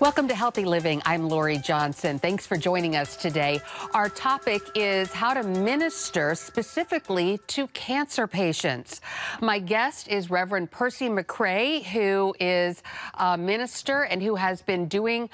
Welcome to Healthy Living. I'm Lori Johnson. Thanks for joining us today. Our topic is how to minister specifically to cancer patients. My guest is Reverend Percy McCray, who is a minister and who has been doing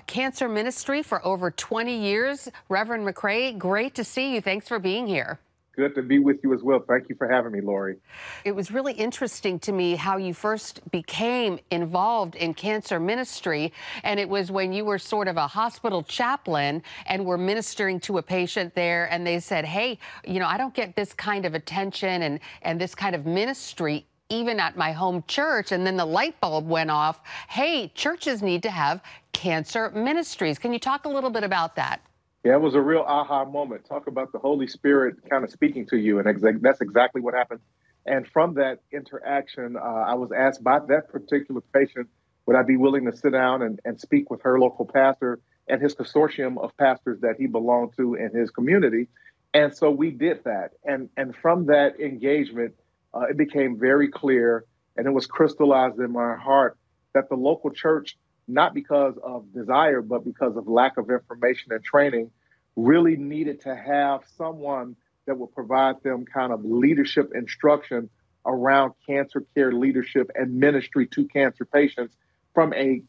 cancer ministry for over 20 years. Reverend McCray, great to see you. Thanks for being here. Good to be with you as well. Thank you for having me, Lori. It was really interesting to me how you first became involved in cancer ministry, and it was when you were sort of a hospital chaplain and were ministering to a patient there, and they said, hey, you know, I don't get this kind of attention and this kind of ministry even at my home church. And then the light bulb went off. Hey, churches need to have cancer ministries. Can you talk a little bit about that? Yeah, it was a real aha moment. Talk about the Holy Spirit kind of speaking to you. And that's exactly what happened. And from that interaction, I was asked by that particular patient, would I be willing to sit down and speak with her local pastor and his consortium of pastors that he belonged to in his community. And so we did that. And from that engagement, it became very clear, and it was crystallized in my heart, that the local church, not because of desire, but because of lack of information and training, really needed to have someone that would provide them kind of leadership instruction around cancer care leadership and ministry to cancer patients from a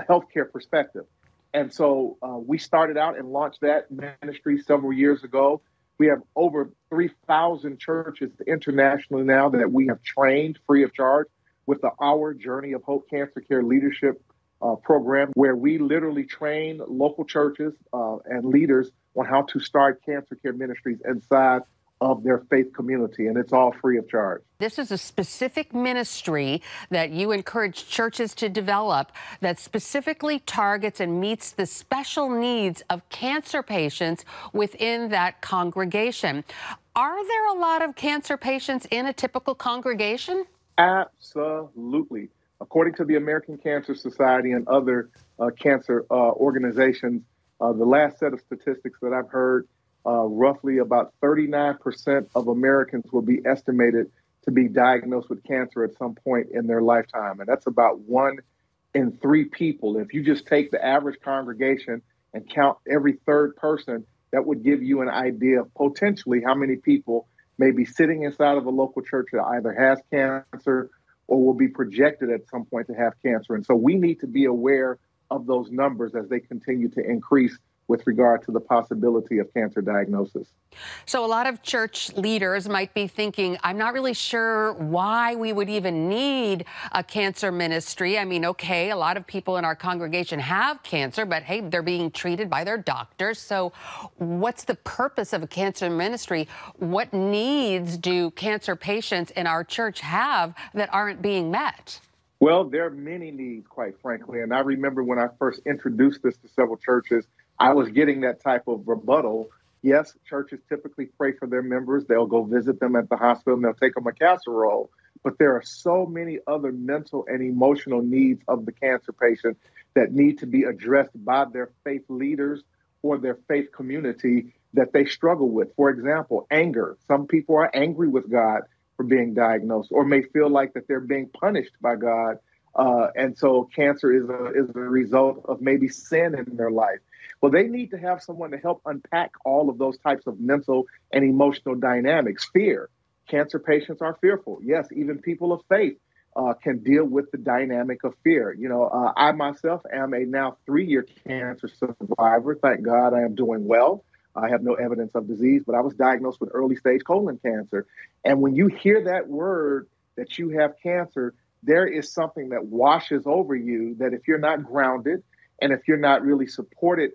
healthcare perspective. And so we started out and launched that ministry several years ago. We have over 3,000 churches internationally now that we have trained free of charge with the Our Journey of Hope Cancer Care Leadership program, where we literally train local churches and leaders on how to start cancer care ministries inside of their faith community, and it's all free of charge. This is a specific ministry that you encourage churches to develop that specifically targets and meets the special needs of cancer patients within that congregation. Are there a lot of cancer patients in a typical congregation? Absolutely. According to the American Cancer Society and other cancer organizations, the last set of statistics that I've heard, roughly about 39% of Americans will be estimated to be diagnosed with cancer at some point in their lifetime. And that's about 1 in 3 people. If you just take the average congregation and count every third person, that would give you an idea of potentially how many people may be sitting inside of a local church that either has cancer or will be projected at some point to have cancer. And so we need to be aware of those numbers as they continue to increase with regard to the possibility of cancer diagnosis. So a lot of church leaders might be thinking, I'm not really sure why we would even need a cancer ministry. I mean, okay, a lot of people in our congregation have cancer, but hey, they're being treated by their doctors. So what's the purpose of a cancer ministry? What needs do cancer patients in our church have that aren't being met? Well, there are many needs, quite frankly. And I remember when I first introduced this to several churches, I was getting that type of rebuttal. Yes, churches typically pray for their members. They'll go visit them at the hospital and they'll take them a casserole. But there are so many other mental and emotional needs of the cancer patient that need to be addressed by their faith leaders or their faith community that they struggle with. For example, anger. Some people are angry with God for being diagnosed or may feel like that they're being punished by God. And so cancer is a result of maybe sin in their life. Well, they need to have someone to help unpack all of those types of mental and emotional dynamics. Fear. Cancer patients are fearful. Yes, even people of faith can deal with the dynamic of fear. You know, I myself am a now 3-year cancer survivor. Thank God I am doing well. I have no evidence of disease, but I was diagnosed with early stage colon cancer. And when you hear that word that you have cancer, there is something that washes over you that if you're not grounded and if you're not really supported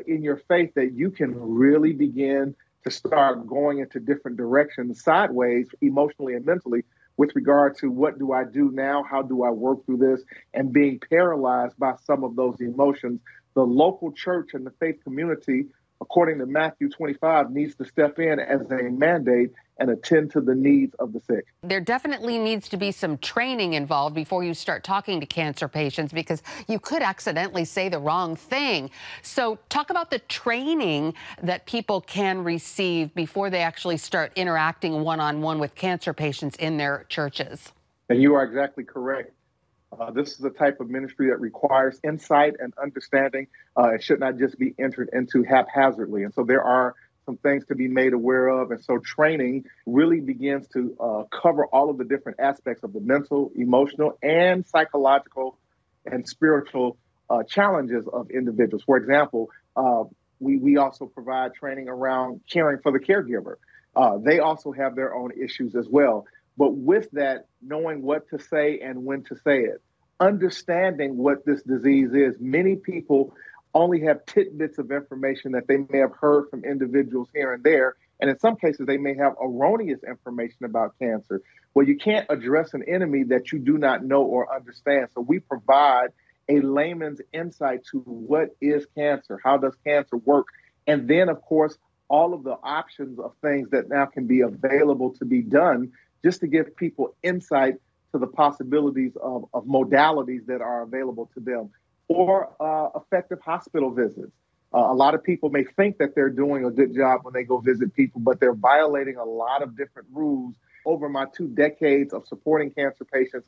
in your faith, that you can really begin to start going into different directions, sideways, emotionally and mentally, with regard to what do I do now? How do I work through this? And being paralyzed by some of those emotions. The local church and the faith community, according to Matthew 25, needs to step in as a mandate and attend to the needs of the sick. There definitely needs to be some training involved before you start talking to cancer patients, because you could accidentally say the wrong thing. So talk about the training that people can receive before they actually start interacting one-on-one with cancer patients in their churches. And you are exactly correct. This is the type of ministry that requires insight and understanding. It should not just be entered into haphazardly. And so there are some things to be made aware of. And so training really begins to cover all of the different aspects of the mental, emotional, and psychological and spiritual challenges of individuals. For example, we also provide training around caring for the caregiver. They also have their own issues as well. But with that, knowing what to say and when to say it, understanding what this disease is, many people only have tidbits of information that they may have heard from individuals here and there. And in some cases, they may have erroneous information about cancer. Well, you can't address an enemy that you do not know or understand. So we provide a layman's insight to what is cancer, how does cancer work, and then, of course, all of the options of things that now can be available to be done, just to give people insight to the possibilities of modalities that are available to them, or effective hospital visits. A lot of people may think that they're doing a good job when they go visit people, but they're violating a lot of different rules. Over my 2 decades of supporting cancer patients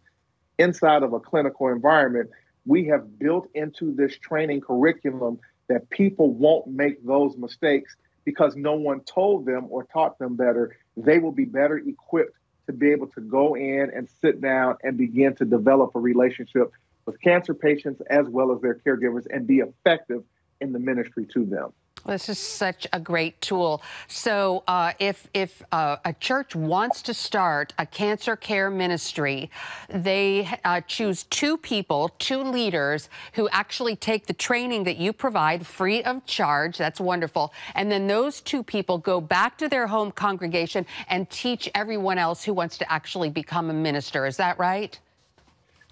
inside of a clinical environment, we have built into this training curriculum that people won't make those mistakes because no one told them or taught them better. They will be better equipped to be able to go in and sit down and begin to develop a relationship with cancer patients as well as their caregivers and be effective in the ministry to them. This is such a great tool. So if a church wants to start a cancer care ministry, they choose 2 people, 2 leaders who actually take the training that you provide free of charge. That's wonderful. And then those 2 people go back to their home congregation and teach everyone else who wants to actually become a minister. Is that right?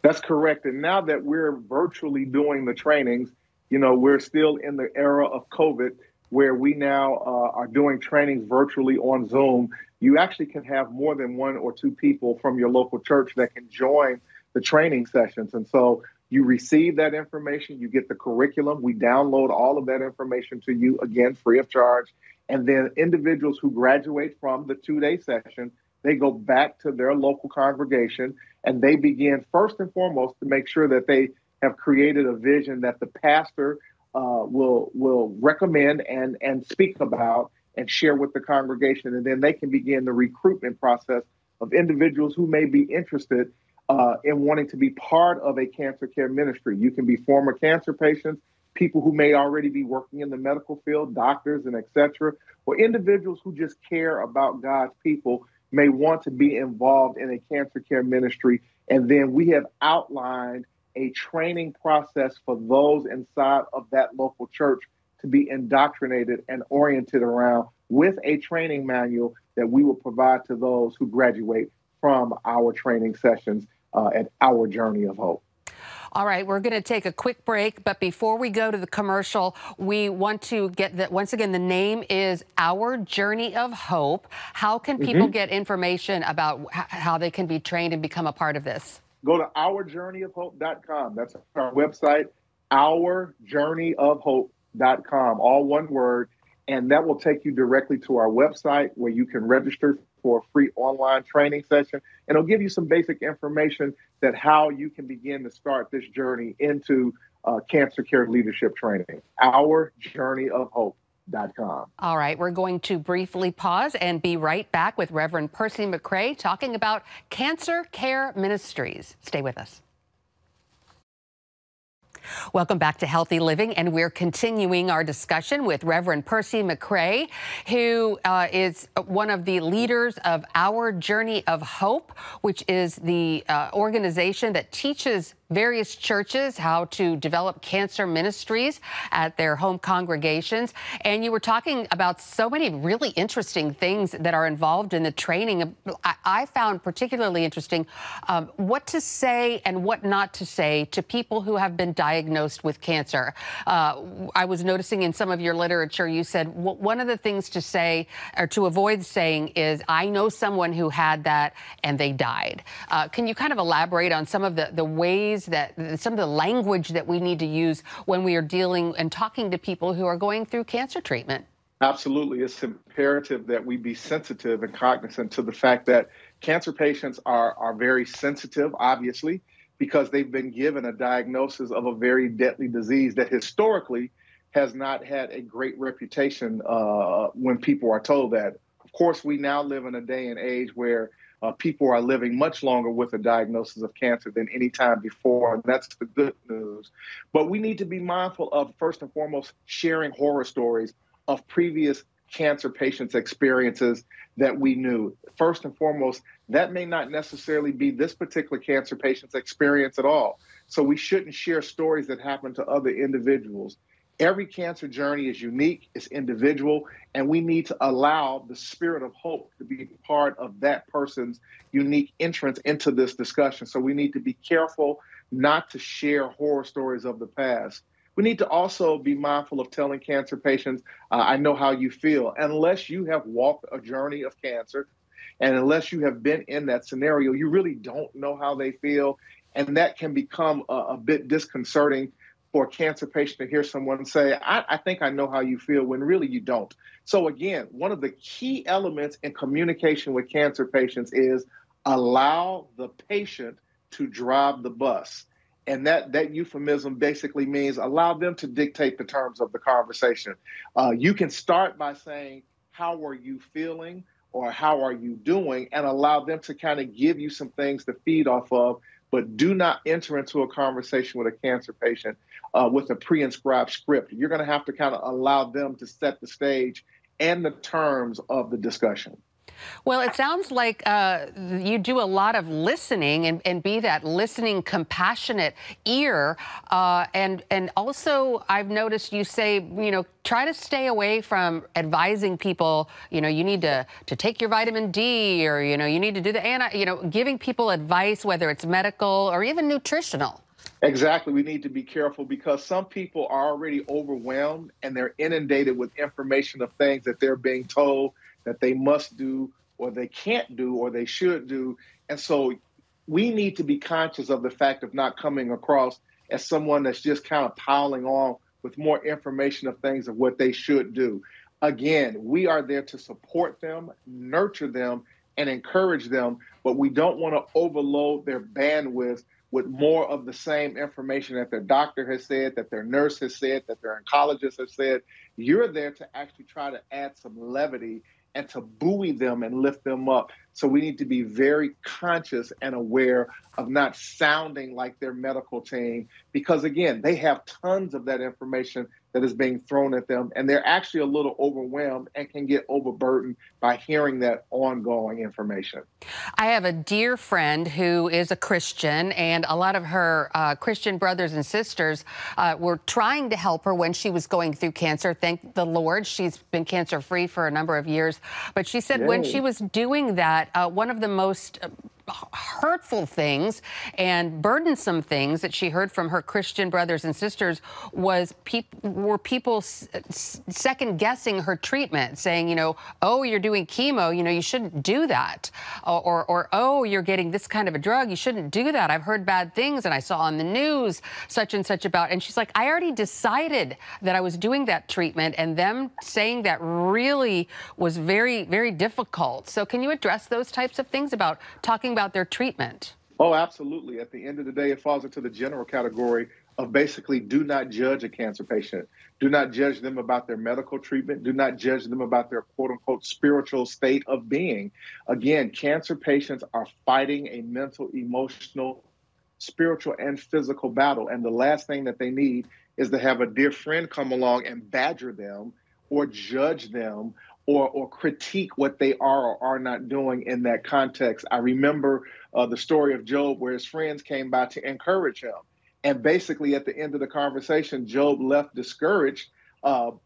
That's correct. And now that we're virtually doing the trainings, we're still in the era of COVID where we now are doing trainings virtually on Zoom. You actually can have more than 1 or 2 people from your local church that can join the training sessions. And so you receive that information, you get the curriculum, we download all of that information to you, again, free of charge. And then individuals who graduate from the 2-day session, they go back to their local congregation and they begin first and foremost to make sure that they have created a vision that the pastor will recommend and speak about and share with the congregation. And then they can begin the recruitment process of individuals who may be interested in wanting to be part of a cancer care ministry. You can be former cancer patients, people who may already be working in the medical field, doctors and et cetera, or individuals who just care about God's people may want to be involved in a cancer care ministry. And then we have outlined a training process for those inside of that local church to be indoctrinated and oriented around, with a training manual that we will provide to those who graduate from our training sessions at Our Journey of Hope. All right, we're going to take a quick break, but before we go to the commercial, we want to get that. Once again, the name is Our Journey of Hope. How can people get information about how they can be trained and become a part of this? Go to ourjourneyofhope.com. That's our website, ourjourneyofhope.com, all one word. And that will take you directly to our website where you can register for a free online training session. And it'll give you some basic information that how you can begin to start this journey into cancer care leadership training. Ourjourneyofhope.com. All right, we're going to briefly pause and be right back with Reverend Percy McCray talking about cancer care ministries. Stay with us. Welcome back to Healthy Living, and we're continuing our discussion with Reverend Percy McCray, who is one of the leaders of Our Journey of Hope, which is the organization that teaches various churches how to develop cancer ministries at their home congregations. And you were talking about so many really interesting things that are involved in the training. I found particularly interesting what to say and what not to say to people who have been diagnosed with cancer. I was noticing in some of your literature, you said one of the things to say or to avoid saying is, I know someone who had that and they died. Can you kind of elaborate on some of the ways that some of the language that we need to use when we are dealing and talking to people who are going through cancer treatment? Absolutely. It's imperative that we be sensitive and cognizant to the fact that cancer patients are very sensitive, obviously. because they've been given a diagnosis of a very deadly disease that historically has not had a great reputation when people are told that. Of course, we now live in a day and age where people are living much longer with a diagnosis of cancer than any time before, and that's the good news. But we need to be mindful of, first and foremost, sharing horror stories of previous cancer patients' experiences that we knew. First and foremost, that may not necessarily be this particular cancer patient's experience at all. So we shouldn't share stories that happen to other individuals. Every cancer journey is unique, it's individual, and we need to allow the spirit of hope to be part of that person's unique entrance into this discussion. So we need to be careful not to share horror stories of the past. We need to also be mindful of telling cancer patients, I know how you feel. Unless you have walked a journey of cancer, and unless you have been in that scenario, you really don't know how they feel. And that can become a bit disconcerting for a cancer patient to hear someone say, I think I know how you feel, when really you don't. So again, one of the key elements in communication with cancer patients is allow the patient to drive the bus. And that euphemism basically means allow them to dictate the terms of the conversation. You can start by saying, how are you feeling? Or how are you doing? And allow them to kind of give you some things to feed off of, but do not enter into a conversation with a cancer patient with a pre-inscribed script. You're going to have to kind of allow them to set the stage and the terms of the discussion. Well, it sounds like you do a lot of listening and be that listening, compassionate ear. And also, I've noticed you say, try to stay away from advising people, you need to take your vitamin D, or, you need to do the giving people advice, whether it's medical or even nutritional. Exactly. We need to be careful because some people are already overwhelmed and they're inundated with information of things that they're being told that they must do, or they can't do, or they should do. And so we need to be conscious of the fact of not coming across as someone that's just kind of piling on with more information of things of what they should do. Again, we are there to support them, nurture them, and encourage them, but we don't want to overload their bandwidth with more of the same information that their doctor has said, that their nurse has said, that their oncologist has said. You're there to actually try to add some levity and to buoy them and lift them up. So we need to be very conscious and aware of not sounding like their medical team, because again, they have tons of that information that is being thrown at them, and they're actually a little overwhelmed and can get overburdened by hearing that ongoing information. I have a dear friend who is a Christian, and a lot of her Christian brothers and sisters were trying to help her when she was going through cancer. Thank the Lord, she's been cancer-free for a number of years. But she said when she was doing that, one of the most hurtful things and burdensome things that she heard from her Christian brothers and sisters was people second guessing her treatment, saying, oh, you're doing chemo, you shouldn't do that, or oh, you're getting this kind of a drug, you shouldn't do that. I've heard bad things and I saw on the news such and such about. And she's like, I already decided that I was doing that treatment, and them saying that really was very, very difficult. So can you address those types of things about talking about their treatment? Oh, absolutely. At the end of the day, it falls into the general category of basically do not judge a cancer patient. Do not judge them about their medical treatment. Do not judge them about their quote unquote spiritual state of being. Again, cancer patients are fighting a mental, emotional, spiritual, and physical battle. And the last thing that they need is to have a dear friend come along and badger them or judge them or critique what they are or are not doing in that context. I remember the story of Job, where his friends came by to encourage him. And basically at the end of the conversation, Job left discouraged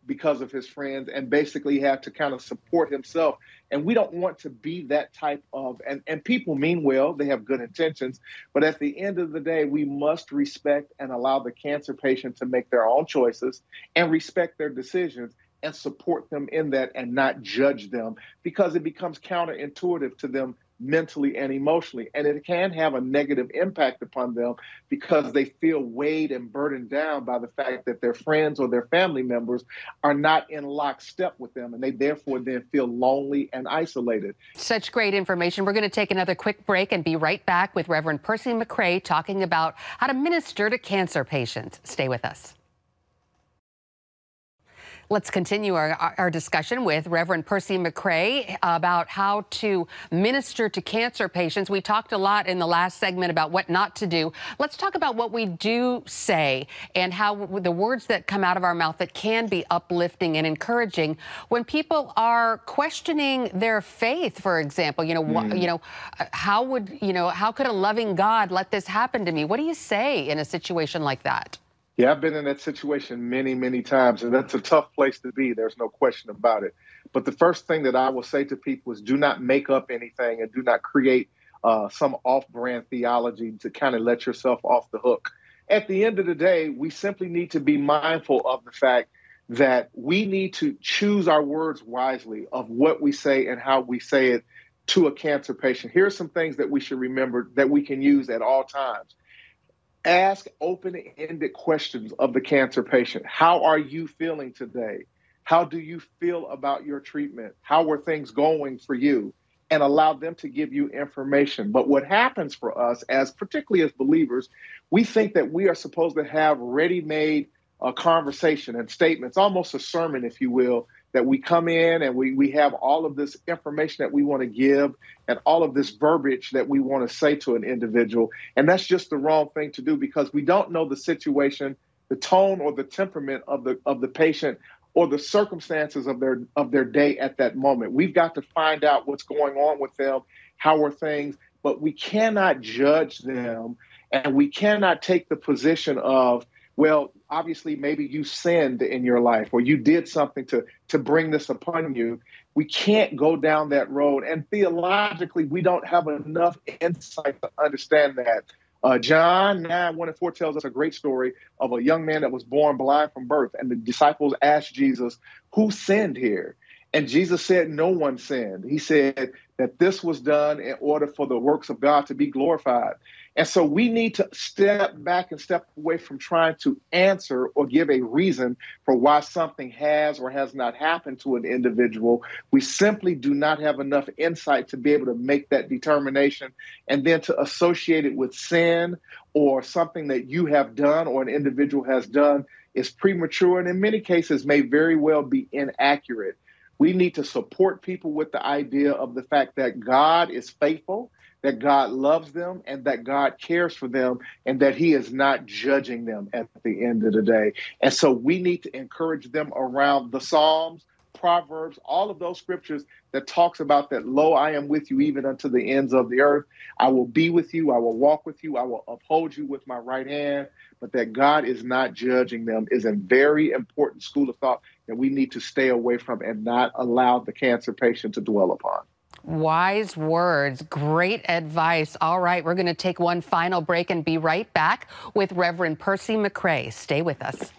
because of his friends, and basically had to kind of support himself. And we don't want to be that type of, and people mean well, they have good intentions, but at the end of the day, we must respect and allow the cancer patient to make their own choices and respect their decisions, and support them in that and not judge them, because it becomes counterintuitive to them mentally and emotionally. And it can have a negative impact upon them because they feel weighed and burdened down by the fact that their friends or their family members are not in lockstep with them. And they therefore then feel lonely and isolated. Such great information. We're going to take another quick break and be right back with Reverend Percy McCray talking about how to minister to cancer patients. Stay with us. Let's continue our discussion with Reverend Percy McCray about how to minister to cancer patients. We talked a lot in the last segment about what not to do. Let's talk about what we do say and how the words that come out of our mouth that can be uplifting and encouraging when people are questioning their faith, for example. How could a loving God let this happen to me? What do you say in a situation like that? Yeah, I've been in that situation many, many times, and that's a tough place to be. There's no question about it. But the first thing that I will say to people is do not make up anything and do not create some off-brand theology to kind of let yourself off the hook. At the end of the day, we simply need to be mindful of the fact that we need to choose our words wisely of what we say and how we say it to a cancer patient. Here are some things that we should remember that we can use at all times. Ask open-ended questions of the cancer patient. How are you feeling today? How do you feel about your treatment? How are things going for you? And allow them to give you information. But what happens for us, particularly as believers, we think that we are supposed to have ready-made conversation and statements, almost a sermon, if you will, that we come in and we have all of this information that we want to give and all of this verbiage that we want to say to an individual. And that's just the wrong thing to do because we don't know the situation, the tone or the temperament of the patient or the circumstances of their day at that moment. We've got to find out what's going on with them, how are things, but we cannot judge them and we cannot take the position of, well, obviously, maybe you sinned in your life or you did something to bring this upon you. We can't go down that road. And theologically, we don't have enough insight to understand that. John 9:1-4 tells us a great story of a young man that was born blind from birth. And the disciples asked Jesus, who sinned here? And Jesus said, no one sinned. He said that this was done in order for the works of God to be glorified. And so we need to step back and step away from trying to answer or give a reason for why something has or has not happened to an individual. We simply do not have enough insight to be able to make that determination and then to associate it with sin or something that you have done or an individual has done is premature and in many cases may very well be inaccurate. We need to support people with the idea of the fact that God is faithful, that God loves them, and that God cares for them, and that he is not judging them at the end of the day. And so we need to encourage them around the Psalms, Proverbs, all of those scriptures that talks about that, lo, I am with you even unto the ends of the earth. I will be with you. I will walk with you. I will uphold you with my right hand. But that God is not judging them is a very important school of thought that we need to stay away from and not allow the cancer patient to dwell upon. Wise words. Great advice. All right, we're going to take one final break and be right back with Reverend Percy McCray. Stay with us.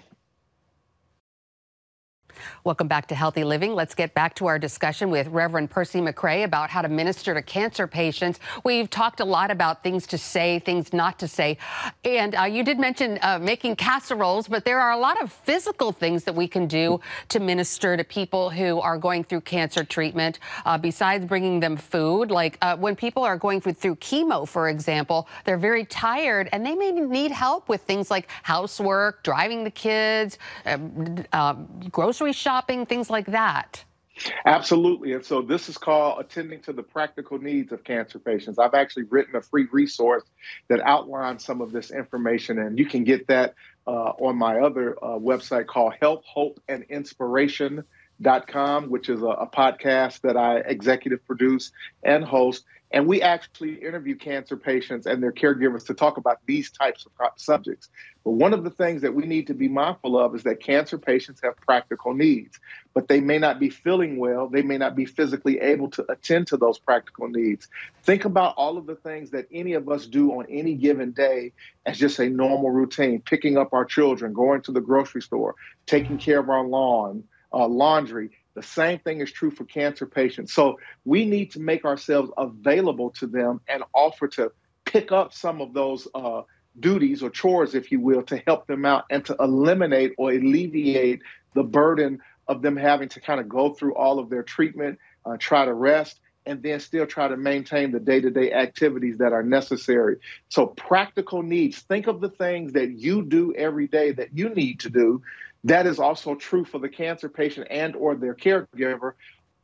Welcome back to Healthy Living. Let's get back to our discussion with Reverend Percy McCray about how to minister to cancer patients. We've talked a lot about things to say, things not to say. And you did mention making casseroles, but there are a lot of physical things that we can do to minister to people who are going through cancer treatment, besides bringing them food. Like when people are going through chemo, for example, they're very tired and they may need help with things like housework, driving the kids, grocery shopping, things like that. Absolutely. And so this is called attending to the practical needs of cancer patients. I've actually written a free resource that outlines some of this information, and you can get that on my other website called Health, Hope, and Inspiration.com, which is a podcast that I executive produce and host. And we actually interview cancer patients and their caregivers to talk about these types of subjects. But one of the things that we need to be mindful of is that cancer patients have practical needs, but they may not be feeling well. They may not be physically able to attend to those practical needs. Think about all of the things that any of us do on any given day as just a normal routine, picking up our children, going to the grocery store, taking care of our lawn, laundry. The same thing is true for cancer patients. So we need to make ourselves available to them and offer to pick up some of those duties or chores, if you will, to help them out and to eliminate or alleviate the burden of them having to kind of go through all of their treatment, try to rest, and then still try to maintain the day-to-day activities that are necessary. So practical needs, think of the things that you do every day that you need to do. That is also true for the cancer patient and or their caregiver.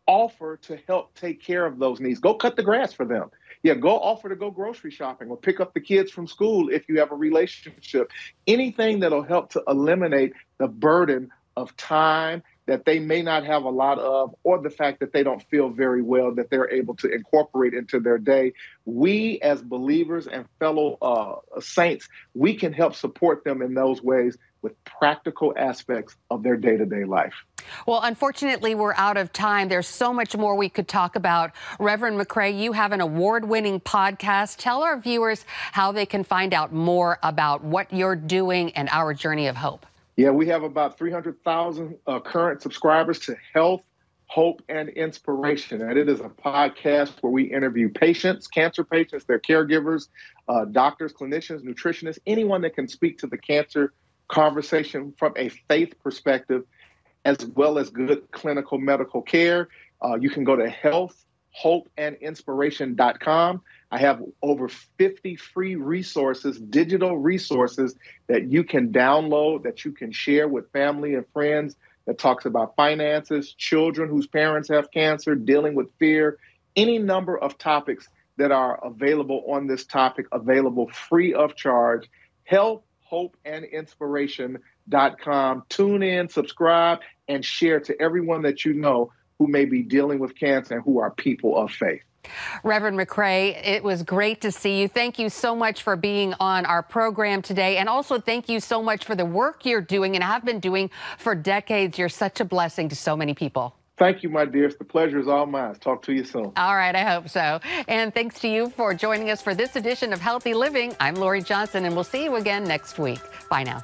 Offer to help take care of those needs. Go cut the grass for them. Yeah, go offer to go grocery shopping or pick up the kids from school if you have a relationship. Anything that'll help to eliminate the burden of time that they may not have a lot of, or the fact that they don't feel very well, that they're able to incorporate into their day. We as believers and fellow saints, we can help support them in those ways with practical aspects of their day-to-day life. Well, unfortunately, we're out of time. There's so much more we could talk about. Reverend Mcrae, you have an award-winning podcast. Tell our viewers how they can find out more about what you're doing and our journey of hope. Yeah, we have about 300,000 current subscribers to Health, Hope, and Inspiration. And it is a podcast where we interview patients, cancer patients, their caregivers, doctors, clinicians, nutritionists, anyone that can speak to the cancer conversation from a faith perspective, as well as good clinical medical care. You can go to healthhopeandinspiration.com. I have over 50 free resources, digital resources that you can download, that you can share with family and friends, that talks about finances, children whose parents have cancer, dealing with fear, any number of topics that are available on this topic, available free of charge. Healthhopeandinspiration.com. Tune in, subscribe, and share to everyone that you know who may be dealing with cancer and who are people of faith. Reverend Mcrae, it was great to see you. Thank you so much for being on our program today. And also thank you so much for the work you're doing and have been doing for decades. You're such a blessing to so many people. Thank you, my dearest. The pleasure is all mine. Talk to you soon. All right, I hope so. And thanks to you for joining us for this edition of Healthy Living. I'm Lori Johnson, and we'll see you again next week. Bye now.